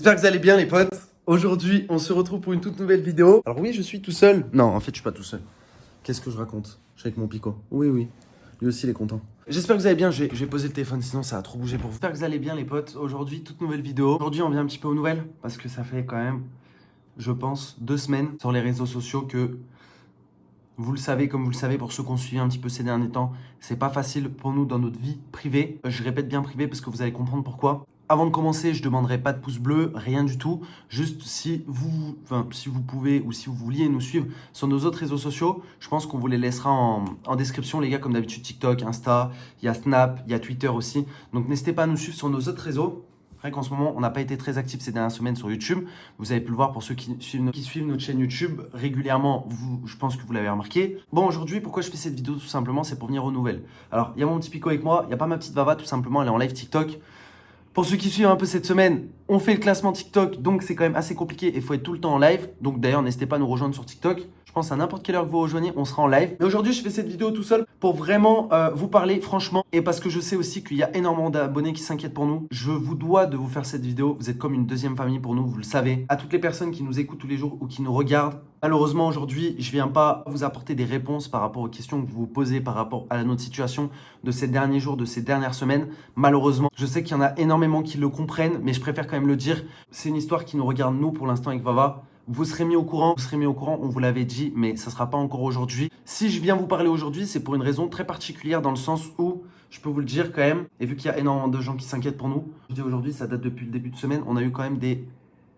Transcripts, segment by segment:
J'espère que vous allez bien les potes. Aujourd'hui, on se retrouve pour une toute nouvelle vidéo. Alors oui, je suis tout seul. Non, en fait, je suis pas tout seul. Qu'est-ce que je raconte? Je suis avec mon Pico. Oui, oui. Lui aussi, il est content. J'espère que vous allez bien. Je vais poser le téléphone, sinon ça a trop bougé pour vous. J'espère que vous allez bien les potes. Aujourd'hui, toute nouvelle vidéo. Aujourd'hui, on vient un petit peu aux nouvelles parce que ça fait quand même, je pense, 2 semaines sur les réseaux sociaux que vous le savez, comme vous le savez, pour ceux qui ont suivi un petit peu ces derniers temps, c'est pas facile pour nous dans notre vie privée. Je répète bien privée parce que vous allez comprendre pourquoi. Avant de commencer, je ne demanderai pas de pouce bleu, rien du tout. Juste si vous pouvez ou si vous vouliez nous suivre sur nos autres réseaux sociaux, je pense qu'on vous les laissera en description, les gars, comme d'habitude, TikTok, Insta, il y a Snap, il y a Twitter aussi. Donc n'hésitez pas à nous suivre sur nos autres réseaux. C'est vrai qu'en ce moment, on n'a pas été très actifs ces dernières semaines sur YouTube. Vous avez pu le voir pour ceux qui suivent notre chaîne YouTube régulièrement. Je pense que vous l'avez remarqué. Bon, aujourd'hui, pourquoi je fais cette vidéo? Tout simplement, c'est pour venir aux nouvelles. Alors, il y a mon petit Pico avec moi. Il n'y a pas ma petite Vava, tout simplement. Elle est en live TikTok. Pour ceux qui suivent un peu cette semaine, on fait le classement TikTok. Donc, c'est quand même assez compliqué et il faut être tout le temps en live. Donc, d'ailleurs, n'hésitez pas à nous rejoindre sur TikTok. Je pense à n'importe quelle heure que vous rejoignez, on sera en live. Mais aujourd'hui, je fais cette vidéo tout seul pour vraiment vous parler franchement. Et parce que je sais aussi qu'il y a énormément d'abonnés qui s'inquiètent pour nous. Je vous dois de vous faire cette vidéo. Vous êtes comme une deuxième famille pour nous, vous le savez. À toutes les personnes qui nous écoutent tous les jours ou qui nous regardent. Malheureusement, aujourd'hui, je ne viens pas vous apporter des réponses par rapport aux questions que vous vous posez par rapport à notre situation de ces derniers jours, de ces dernières semaines. Malheureusement, je sais qu'il y en a énormément qui le comprennent, mais je préfère quand même le dire. C'est une histoire qui nous regarde nous pour l'instant avec Vava. Vous serez mis au courant, on vous l'avait dit, mais ça ne sera pas encore aujourd'hui. Si je viens vous parler aujourd'hui, c'est pour une raison très particulière dans le sens où, je peux vous le dire quand même, et vu qu'il y a énormément de gens qui s'inquiètent pour nous, je dis aujourd'hui, ça date depuis le début de semaine, on a eu quand même des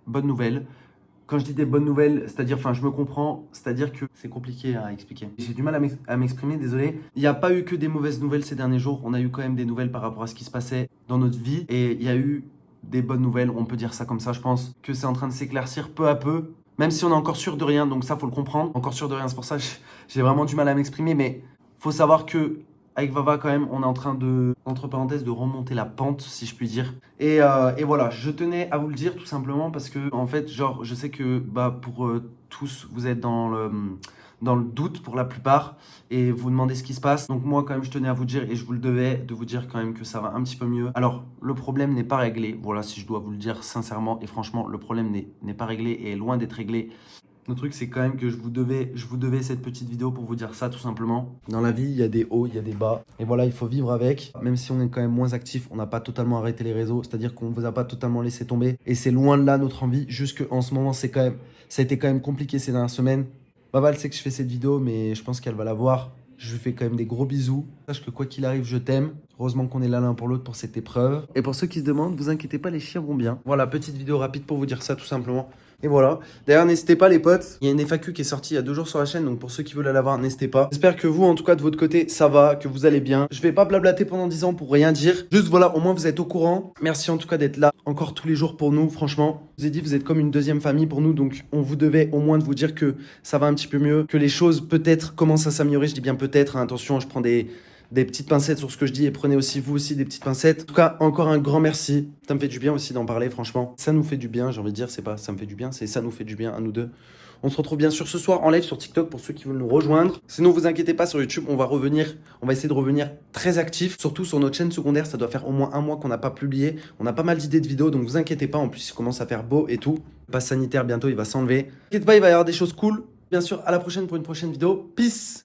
bonnes nouvelles. Quand je dis des bonnes nouvelles, c'est-à-dire, je me comprends, c'est-à-dire que c'est compliqué à expliquer. J'ai du mal à m'exprimer, désolé. Il n'y a pas eu que des mauvaises nouvelles ces derniers jours, on a eu quand même des nouvelles par rapport à ce qui se passait dans notre vie, et il y a eu des bonnes nouvelles, on peut dire ça comme ça, je pense que c'est en train de s'éclaircir peu à peu. Même si on est encore sûr de rien, donc ça, faut le comprendre. Encore sûr de rien, c'est pour ça que j'ai vraiment du mal à m'exprimer. Mais faut savoir que avec Vava, quand même, on est en train de, entre parenthèses, de remonter la pente, si je puis dire. Et voilà, je tenais à vous le dire tout simplement parce que, en fait, genre, je sais que pour tous, vous êtes dans le doute pour la plupart et vous demandez ce qui se passe. Donc moi, quand même, je tenais à vous dire et je vous le devais de vous dire quand même que ça va un petit peu mieux. Alors, le problème n'est pas réglé. Voilà, si je dois vous le dire sincèrement et franchement, le problème n'est pas réglé et est loin d'être réglé. Le truc, c'est quand même que je vous devais cette petite vidéo pour vous dire ça, tout simplement. Dans la vie, il y a des hauts, il y a des bas. Et voilà, il faut vivre avec. Même si on est quand même moins actif, on n'a pas totalement arrêté les réseaux. C'est-à-dire qu'on ne vous a pas totalement laissé tomber. Et c'est loin de là notre envie. Juste qu'en ce moment, ça a été quand même compliqué ces dernières semaines. Baval sait que je fais cette vidéo, mais je pense qu'elle va la voir. Je lui fais quand même des gros bisous. Sache que quoi qu'il arrive, je t'aime. Heureusement qu'on est là l'un pour l'autre pour cette épreuve. Et pour ceux qui se demandent, vous inquiétez pas, les chiens vont bien. Voilà, petite vidéo rapide pour vous dire ça tout simplement. Et voilà. D'ailleurs, n'hésitez pas les potes. Il y a une FAQ qui est sortie il y a 2 jours sur la chaîne, donc pour ceux qui veulent la voir, n'hésitez pas. J'espère que vous, en tout cas de votre côté, ça va, que vous allez bien. Je vais pas blablater pendant 10 ans pour rien dire. Juste voilà, au moins vous êtes au courant. Merci en tout cas d'être là encore tous les jours pour nous, franchement. Je vous ai dit, vous êtes comme une deuxième famille pour nous, donc on vous devait au moins de vous dire que ça va un petit peu mieux, que les choses peut-être commencent à s'améliorer. Je dis bien peut-être, hein, attention, je prends des petites pincettes sur ce que je dis et prenez aussi vous aussi des petites pincettes. En tout cas, encore un grand merci. Ça me fait du bien aussi d'en parler, franchement. Ça nous fait du bien, j'ai envie de dire, c'est pas ça me fait du bien, c'est ça nous fait du bien à nous deux. On se retrouve bien sûr ce soir en live sur TikTok pour ceux qui veulent nous rejoindre. Sinon, vous inquiétez pas, sur YouTube, on va essayer de revenir très actif. Surtout sur notre chaîne secondaire, ça doit faire au moins un mois qu'on n'a pas publié. On a pas mal d'idées de vidéos, donc vous inquiétez pas. En plus, il commence à faire beau et tout. Le pass sanitaire, bientôt, il va s'enlever. N'inquiétez pas, il va y avoir des choses cool. Bien sûr, à la prochaine pour une prochaine vidéo. Peace!